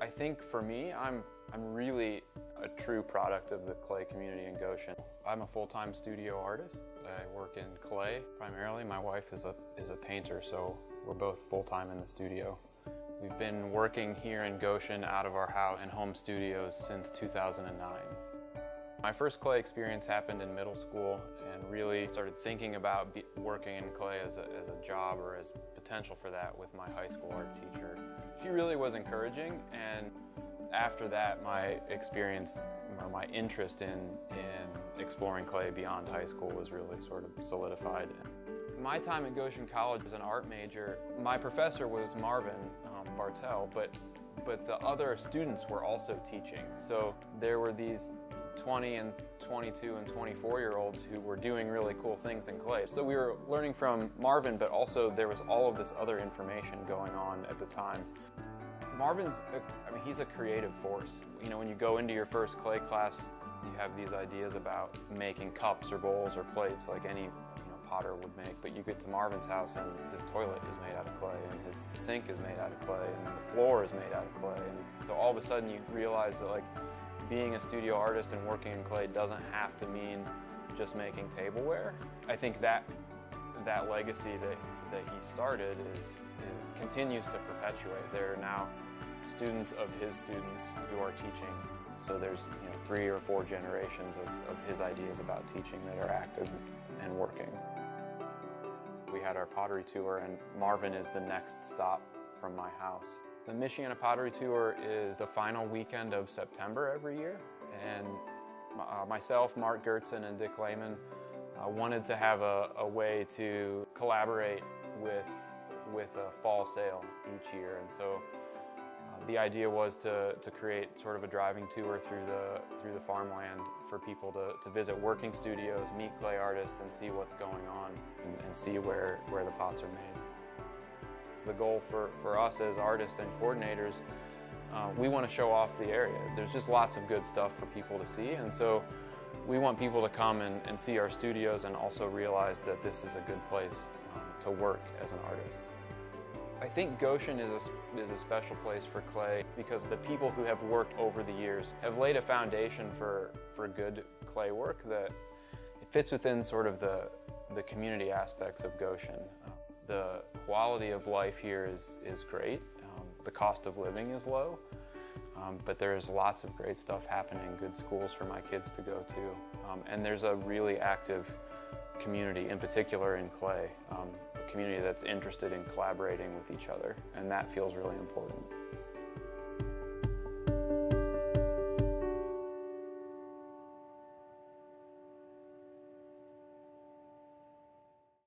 I think for me, I'm really a true product of the clay community in Goshen. I'm a full-time studio artist. I work in clay primarily. My wife is a painter, so we're both full-time in the studio. We've been working here in Goshen out of our house and home studios since 2009. My first clay experience happened in middle school and really started thinking about working in clay as a job or as potential for that with my high school art teacher. She really was encouraging, and after that my experience or my interest in exploring clay beyond high school was really sort of solidified. My time at Goshen College as an art major, my professor was Marvin, Bartel, but the other students were also teaching. So there were these 20 and 22 and 24-year-olds who were doing really cool things in clay. So we were learning from Marvin, but also there was all of this other information going on at the time. Marvin's, he's a creative force. You know, when you go into your first clay class, you have these ideas about making cups or bowls or plates like any potter would make, but you get to Marvin's house and his toilet is made out of clay and his sink is made out of clay and the floor is made out of clay. And so all of a sudden you realize that being a studio artist and working in clay doesn't have to mean just making tableware. I think that legacy that he started continues to perpetuate. There are now students of his students who are teaching. So there's 3 or 4 generations of his ideas about teaching that are active and working. We had our pottery tour, and Marvin is the next stop from my house. The Michiana Pottery Tour is the final weekend of September every year, and myself, Mark Gertzen, and Dick Lehman wanted to have a way to collaborate with a fall sale each year, and so the idea was to create sort of a driving tour through the farmland for people to visit working studios, meet clay artists, and see what's going on and see where the pots are made. The goal for us as artists and coordinators, we want to show off the area. There's just lots of good stuff for people to see, and so we want people to come and see our studios and also realize that this is a good place to work as an artist. I think Goshen is a special place for clay because the people who have worked over the years have laid a foundation for good clay work that it fits within sort of the community aspects of Goshen. The quality of life here is great. The cost of living is low, but there's lots of great stuff happening, good schools for my kids to go to, and there's a really active community, in particular in clay, a community that's interested in collaborating with each other, and that feels really important.